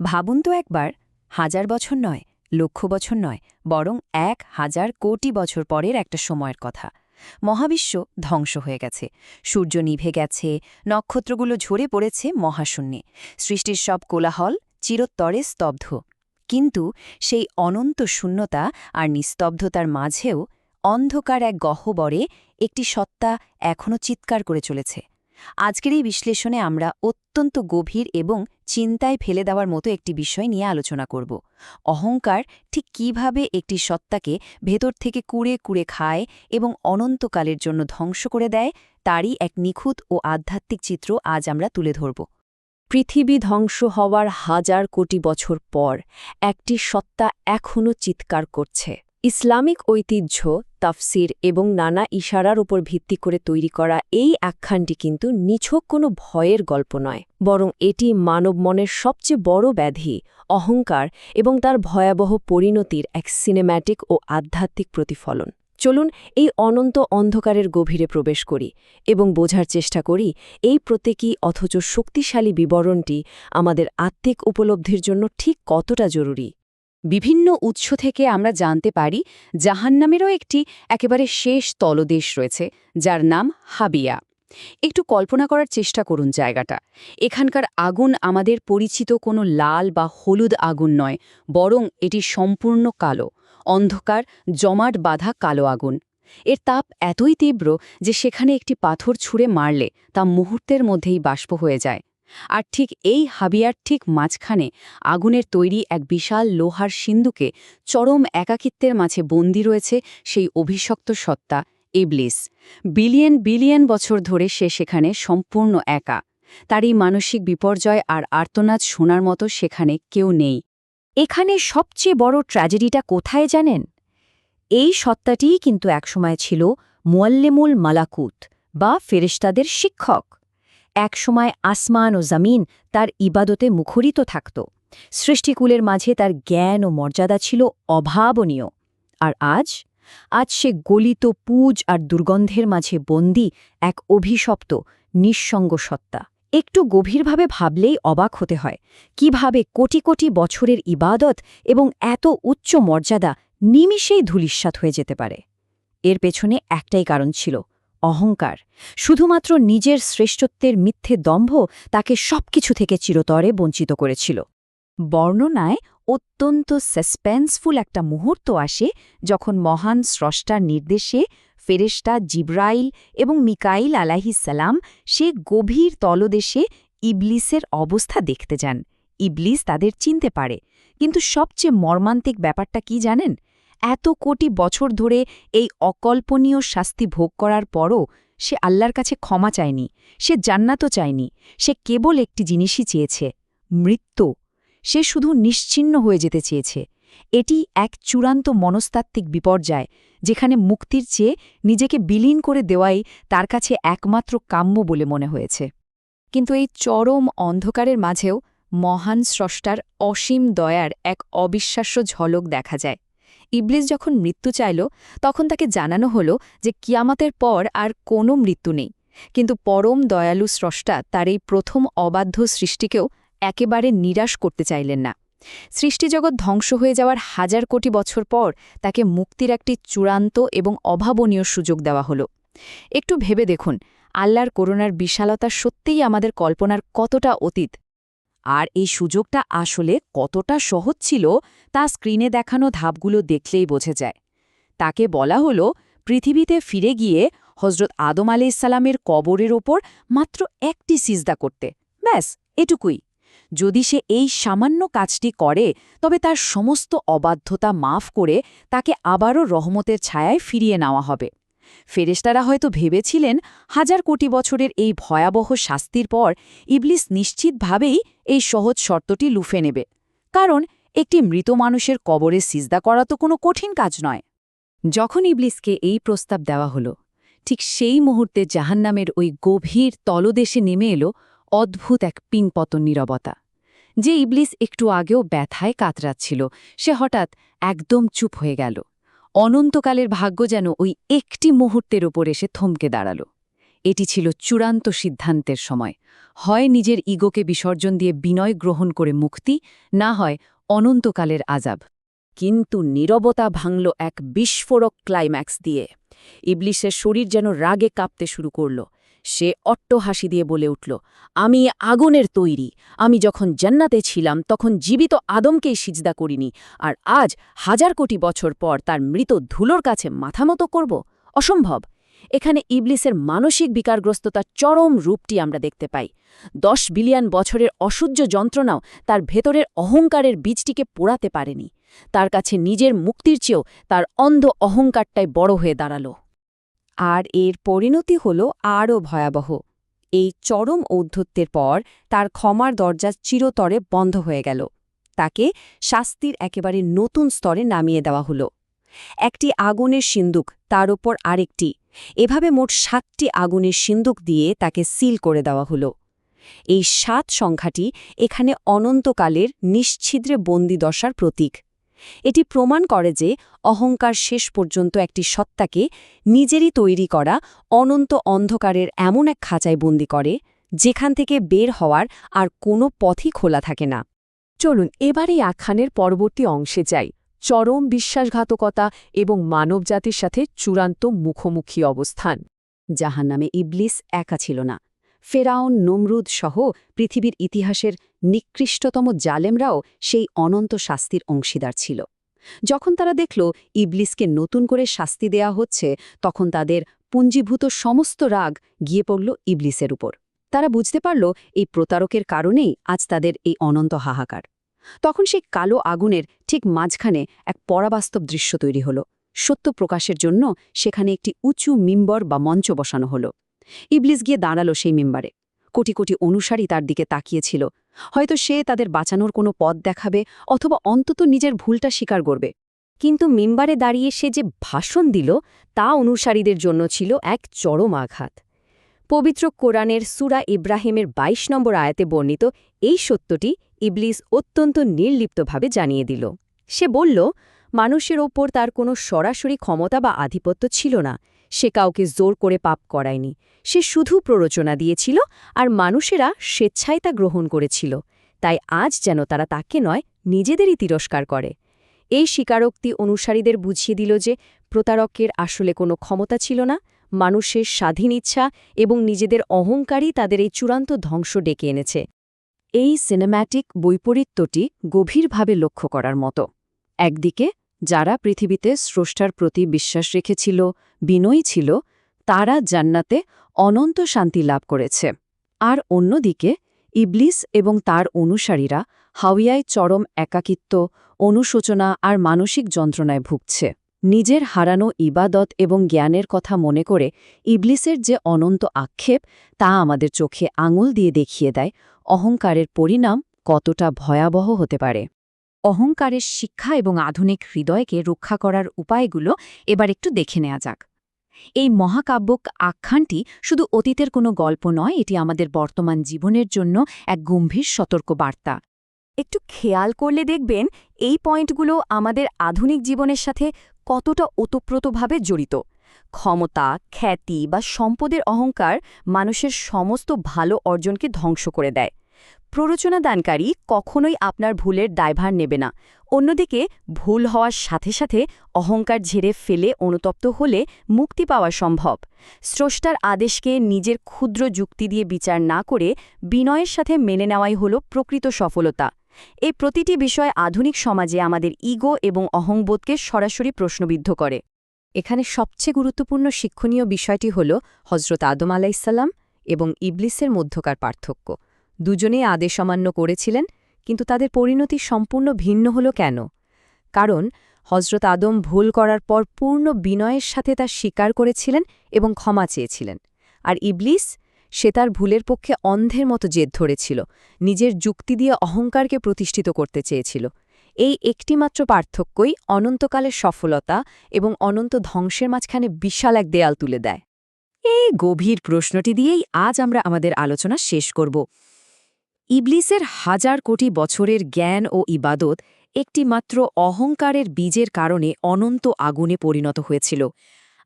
ভাবুন তো একবার, 1000 বছর নয়, লক্ষ বছর নয়, বরং 1000 কোটি বছর পরের একটা সময়ের কথা। মহাবিশ্ব ধ্বংস হয়ে গেছে, সূর্য নিভে গেছে, নক্ষত্রগুলো ঝরে পড়েছে মহাশূন্যে, সৃষ্টির সব কোলাহল চিরতরে স্তব্ধ। কিন্তু সেই অনন্ত শূন্যতা আর নিস্তব্ধতার মাঝেও অন্ধকার এক গহ্বরে একটি সত্তা এখনও চিৎকার করে চলেছে। আজকের এই বিশ্লেষণে আমরা অত্যন্ত গভীর এবং চিন্তায় ফেলে দেওয়ার মতো একটি বিষয় নিয়ে আলোচনা করব। অহংকার ঠিক কিভাবে একটি সত্তাকে ভেতর থেকে কুড়ে কুড়ে খায় এবং অনন্তকালের জন্য ধ্বংস করে দেয়, তারই এক নিখুঁত ও আধ্যাত্মিক চিত্র আজ আমরা তুলে ধরব। পৃথিবী ধ্বংস হওয়ার 1000 কোটি বছর পর একটি সত্তা এখনও চিৎকার করছে। ইসলামিক ঐতিহ্য, তাফসির এবং নানা ইশারার উপর ভিত্তি করে তৈরি করা এই আখ্যানটি কিন্তু নিছক কোনো ভয়ের গল্প নয়, বরং এটি মানব মনের সবচেয়ে বড় ব্যাধি, অহংকার এবং তার ভয়াবহ পরিণতির এক সিনেম্যাটিক ও আধ্যাত্মিক প্রতিফলন। চলুন এই অনন্ত অন্ধকারের গভীরে প্রবেশ করি এবং বোঝার চেষ্টা করি এই প্রতীকী অথচ শক্তিশালী বিবরণটি আমাদের আত্মিক উপলব্ধির জন্য ঠিক কতটা জরুরি। বিভিন্ন উৎস থেকে আমরা জানতে পারি জাহান্নামেরও একটি একেবারে শেষ তলদেশ রয়েছে, যার নাম হাবিয়া। একটু কল্পনা করার চেষ্টা করুন জায়গাটা। এখানকার আগুন আমাদের পরিচিত কোনো লাল বা হলুদ আগুন নয়, বরং এটি সম্পূর্ণ কালো, অন্ধকার, জমাট বাঁধা কালো আগুন। এর তাপ এতই তীব্র যে সেখানে একটি পাথর ছুঁড়ে মারলে তা মুহূর্তের মধ্যেই বাষ্প হয়ে যায়। আর ঠিক এই হাবিয়ার ঠিক মাঝখানে আগুনের তৈরি এক বিশাল লোহার সিন্ধুকে চরম একাকিত্বের মাঝে বন্দী রয়েছে সেই অভিশপ্ত সত্তা ইবলিস। বিলিয়ন বিলিয়ন বছর ধরে সে সেখানে সম্পূর্ণ একা। তার এই মানসিক বিপর্যয় আর আর্তনাদ শোনার মতো সেখানে কেউ নেই। এখানে সবচেয়ে বড় ট্র্যাজেডিটা কোথায় জানেন? এই সত্তাটিই কিন্তু একসময় ছিল মুয়াল্লিমুল মালাকুত বা ফেরেশতাদের শিক্ষক। একসময় আসমান ও জমিন তার ইবাদতে মুখরিত থাকত। সৃষ্টিকুলের মাঝে তার জ্ঞান ও মর্যাদা ছিল অভাবনীয়। আর আজ সে গলিত পুজ আর দুর্গন্ধের মাঝে বন্দী এক অভিশপ্ত, নিঃসঙ্গ সত্তা। একটু গভীরভাবে ভাবলেই অবাক হতে হয় কিভাবে কোটি কোটি বছরের ইবাদত এবং এত উচ্চ মর্যাদা নিমিষেই ধূলিসাৎ হয়ে যেতে পারে। এর পেছনে একটাই কারণ ছিল অহংকার। শুধুমাত্র নিজের শ্রেষ্ঠত্বের মিথ্যে দম্ভ তাকে সবকিছু থেকে চিরতরে বঞ্চিত করেছিল। বর্ণনায় অত্যন্ত সাসপেন্সফুল একটা মুহূর্ত আসে যখন মহান স্রষ্টার নির্দেশে ফেরেশতা জিবরাইল এবং মিকাইল আলাইহিসসালাম সে গভীর তলদেশে ইবলিসের অবস্থা দেখতে যান। ইবলিস তাদের চিনতে পারে, কিন্তু সবচেয়ে মর্মান্তিক ব্যাপারটা কি জানেন? এত কোটি বছর ধরে এই অকল্পনীয় শাস্তি ভোগ করার পরও সে আল্লাহর কাছে ক্ষমা চায়নি, সে জান্নাতও চায়নি। সে কেবল একটি জিনিসই চেয়েছে, মৃত্যু। সে শুধু নিশ্চিহ্ন হয়ে যেতে চেয়েছে। এটি এক চূড়ান্ত মনস্তাত্ত্বিক বিপর্যয়, যেখানে মুক্তির চেয়ে নিজেকে বিলীন করে দেওয়াই তার কাছে একমাত্র কাম্য বলে মনে হয়েছে। কিন্তু এই চরম অন্ধকারের মাঝেও মহান স্রষ্টার অসীম দয়ার এক অবিশ্বাস্য ঝলক দেখা যায়। ইবলিস যখন মৃত্যু চাইল, তখন তাকে জানানো হলো যে কিয়ামতের পর আর কোনো মৃত্যু নেই। কিন্তু পরম দয়ালু স্রষ্টা তার এই প্রথম অবাধ্য সৃষ্টিকেও একেবারে নিরাশ করতে চাইলেন না। সৃষ্টিজগৎ ধ্বংস হয়ে যাওয়ার 1000 কোটি বছর পর তাকে মুক্তির একটি চূড়ান্ত এবং অভাবনীয় সুযোগ দেওয়া হলো। একটু ভেবে দেখুন, আল্লাহর করুণার বিশালতা সত্যিই আমাদের কল্পনার কতটা অতীত। আর এই সুযোগটা আসলে কতটা সহজ ছিল তা স্ক্রিনে দেখানো ধাপগুলো দেখলেই বোঝা যায়। তাকে বলা হলো পৃথিবীতে ফিরে গিয়ে হজরত আদম আলাইহিসসালামের কবরের ওপর মাত্র একটি সিজদা করতে, ব্যাস এটুকুই। যদি সে এই সামান্য কাজটি করে, তবে তার সমস্ত অবাধ্যতা মাফ করে তাকে আবারও রহমতের ছায়ায় ফিরিয়ে নেওয়া হবে। ফেরেশতারা হয়তো ভেবেছিলেন 1000 কোটি বছরের এই ভয়াবহ শাস্তির পর ইবলিস নিশ্চিতভাবেই এই সহজ শর্তটি লুফে নেবে, কারণ একটি মৃত মানুষের কবরে সিজদা করা তো কোনো কঠিন কাজ নয়। যখন ইবলিসকে এই প্রস্তাব দেওয়া হলো, ঠিক সেই মুহূর্তে জাহান্নামের ওই গভীর তলদেশে নেমে এলো অদ্ভুত এক পিংপতন নীরবতা। যে ইবলিস একটু আগেও ব্যথায় কাতরাচ্ছিল, সে হঠাৎ একদম চুপ হয়ে গেল। অনন্তকালের ভাগ্য যেন ওই একটি মুহূর্তের ওপর এসে থমকে দাঁড়াল। এটি ছিল চূড়ান্ত সিদ্ধান্তের সময়। হয় নিজের ইগোকে বিসর্জন দিয়ে বিনয় গ্রহণ করে মুক্তি, না হয় অনন্তকালের আযাব। কিন্তু নীরবতা ভাঙল এক বিস্ফোরক ক্লাইম্যাক্স দিয়ে। ইবলিসের শরীর যেন রাগে কাঁপতে শুরু করল। সে অট্টহাসি দিয়ে বলে উঠল, আমি আগুনের তৈরি। আমি যখন জান্নাতে ছিলাম তখন জীবিত আদমকেই সিজদা করিনি, আর আজ 1000 কোটি বছর পর তার মৃত ধুলোর কাছে মাথামত করব? অসম্ভব। এখানে ইবলিসের মানসিক বিকারগ্রস্ততার চরম রূপটি আমরা দেখতে পাই। 10 বিলিয়ন বছরের অসহ্য যন্ত্রণাও তার ভেতরের অহংকারের বীজটিকে পোড়াতে পারেনি। তার কাছে নিজের মুক্তির চেয়েও তার অন্ধ অহংকারটাই বড় হয়ে দাঁড়াল। আর এর পরিণতি হল আরও ভয়াবহ। এই চরম ঔদ্ধত্যের পর তার ক্ষমার দরজা চিরতরে বন্ধ হয়ে গেল। তাকে শাস্তির একেবারে নতুন স্তরে নামিয়ে দেওয়া হল। একটি আগুনের সিন্দুক, তার ওপর আরেকটি, এভাবে মোট 7টি আগুনের সিন্দুক দিয়ে তাকে সিল করে দেওয়া হল। এই 7 সংখ্যাটি এখানে অনন্তকালের নিশ্ছিদ্রে বন্দিদশার প্রতীক। এটি প্রমাণ করে যে অহংকার শেষ পর্যন্ত একটি সত্তাকে নিজেরই তৈরি করা অনন্ত অন্ধকারের এমন এক খাঁচায় বন্দি করে, যেখান থেকে বের হওয়ার আর কোনো পথই খোলা থাকে না। চলুন এবার এই আখ্যানের পরবর্তী অংশে যাই। চরম বিশ্বাসঘাতকতা এবং মানবজাতির সাথে চূড়ান্ত মুখোমুখি অবস্থান। জাহান্নামে ইবলিস একা ছিল না। ফেরাউন, নমরুদ সহ পৃথিবীর ইতিহাসের নিকৃষ্টতম জালেমরাও সেই অনন্ত শাস্তির অংশীদার ছিল। যখন তারা দেখল ইবলিসকে নতুন করে শাস্তি দেয়া হচ্ছে, তখন তাদের পুঞ্জীভূত সমস্ত রাগ গিয়ে পড়ল ইবলিসের উপর। তারা বুঝতে পারল এই প্রতারকের কারণেই আজ তাদের এই অনন্ত হাহাকার। তখন সেই কালো আগুনের ঠিক মাঝখানে এক পরাবাস্তব দৃশ্য তৈরি হল। সত্য প্রকাশের জন্য সেখানে একটি উঁচু মিম্বর বা মঞ্চ বসানো হল। ইবলিস গিয়ে দাঁড়াল সেই মিম্বারে। কোটি কোটি অনুসারী তার দিকে তাকিয়েছিল। হয়তো সে তাদের বাঁচানোর কোনো পথ দেখাবে, অথবা অন্তত নিজের ভুলটা স্বীকার করবে। কিন্তু মিম্বারে দাঁড়িয়ে সে যে ভাষণ দিল, তা অনুসারীদের জন্য ছিল এক চরম আঘাত। পবিত্র কোরআনের সূরা ইব্রাহিমের 22 নম্বর আয়াতে বর্ণিত এই সত্যটি ইবলিস অত্যন্ত নির্লিপ্তভাবে জানিয়ে দিল। সে বলল, মানুষের ওপর তার কোনো সরাসরি ক্ষমতা বা আধিপত্য ছিল না। সে কাউকে জোর করে পাপ করায়নি। সে শুধু প্ররোচনা দিয়েছিল, আর মানুষেরা স্বেচ্ছায় তা গ্রহণ করেছিল। তাই আজ যেন তারা তাকে নয়, নিজেদেরই তিরস্কার করে। এই স্বীকারোক্তি অনুসারীদের বুঝিয়ে দিল যে প্রতারকের আসলে কোনো ক্ষমতা ছিল না। মানুষের স্বাধীন ইচ্ছা এবং নিজেদের অহংকারই তাদের এই চূড়ান্ত ধ্বংস ডেকে এনেছে। এই সিনেম্যাটিক বৈপরীত্যটি গভীরভাবে লক্ষ্য করার মতো। একদিকে যারা পৃথিবীতে স্রষ্টার প্রতি বিশ্বাস রেখেছিল, বিনয়ী ছিল, তারা জান্নাতে অনন্ত শান্তি লাভ করেছে। আর অন্যদিকে ইবলিস এবং তার অনুসারীরা হাওয়ায় চরম একাকিত্ব, অনুশোচনা আর মানসিক যন্ত্রণায় ভুগছে। নিজের হারানো ইবাদত এবং জ্ঞানের কথা মনে করে ইবলিসের যে অনন্ত আক্ষেপ, তা আমাদের চোখে আঙুল দিয়ে দেখিয়ে দেয় অহংকারের পরিণাম কতটা ভয়াবহ হতে পারে। অহংকারের শিক্ষা এবং আধুনিক হৃদয়কে রক্ষা করার উপায়গুলো এবার একটু দেখে নেওয়া যাক। এই মহাকাব্যক আখ্যানটি শুধু অতীতের কোনো গল্প নয়, এটি আমাদের বর্তমান জীবনের জন্য এক গম্ভীর সতর্কবার্তা। একটু খেয়াল করলে দেখবেন এই পয়েন্টগুলো আমাদের আধুনিক জীবনের সাথে কতটা ওতপ্রোতভাবে জড়িত। ক্ষমতা, খ্যাতি বা সম্পদের অহংকার মানুষের সমস্ত ভালো অর্জনকে ধ্বংস করে দেয়। প্ররোচনা দানকারী কখনোই আপনার ভুলের দায়ভার নেবে না। অন্যদিকে ভুল হওয়ার সাথে সাথে অহংকার ঝেড়ে ফেলে অনুতপ্ত হলে মুক্তি পাওয়া সম্ভব। স্রষ্টার আদেশকে নিজের ক্ষুদ্র যুক্তি দিয়ে বিচার না করে বিনয়ের সাথে মেনে নেওয়াই হল প্রকৃত সফলতা। এই প্রতিটি বিষয় আধুনিক সমাজে আমাদের ইগো এবং অহংবোধকে সরাসরি প্রশ্নবিদ্ধ করে। এখানে সবচেয়ে গুরুত্বপূর্ণ শিক্ষণীয় বিষয়টি হল হজরত আদম আলাইসাল্লাম এবং ইবলিসের মধ্যকার পার্থক্য। দুজনেই আদেশ অমান্য করেছিলেন, কিন্তু তাদের পরিণতি সম্পূর্ণ ভিন্ন হল কেন? কারণ হজরত আদম ভুল করার পর পূর্ণ বিনয়ের সাথে তা স্বীকার করেছিলেন এবং ক্ষমা চেয়েছিলেন। আর ইবলিস, সে তার ভুলের পক্ষে অন্ধের মতো জেদ ধরেছিল, নিজের যুক্তি দিয়ে অহংকারকে প্রতিষ্ঠিত করতে চেয়েছিল। এই একটিমাত্র পার্থক্যই অনন্তকালের সফলতা এবং অনন্ত ধ্বংসের মাঝখানে বিশাল এক দেয়াল তুলে দেয়। এই গভীর প্রশ্নটি দিয়েই আজ আমরা আমাদের আলোচনা শেষ করব। ইবলিসের 1000 কোটি বছরের জ্ঞান ও ইবাদত একটি মাত্র অহংকারের বীজের কারণে অনন্ত আগুনে পরিণত হয়েছিল।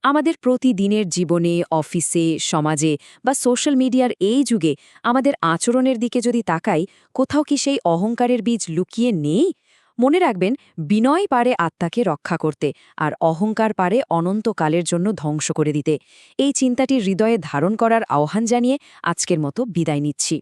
আমাদের প্রতিদিনের জীবনে, অফিসে, সমাজে বা সোশ্যাল মিডিয়ার এই যুগে আমাদের আচরণের দিকে যদি তাকাই, কোথাও কি সেই অহংকারের বীজ লুকিয়ে নেই? মনে রাখবেন, বিনয় পারে আত্মাকে রক্ষা করতে, আর অহংকার পারে অনন্তকালের জন্য ধ্বংস করে দিতে। এই চিন্তাটি হৃদয়ে ধারণ করার আহ্বান জানিয়ে আজকের মতো বিদায় নিচ্ছি।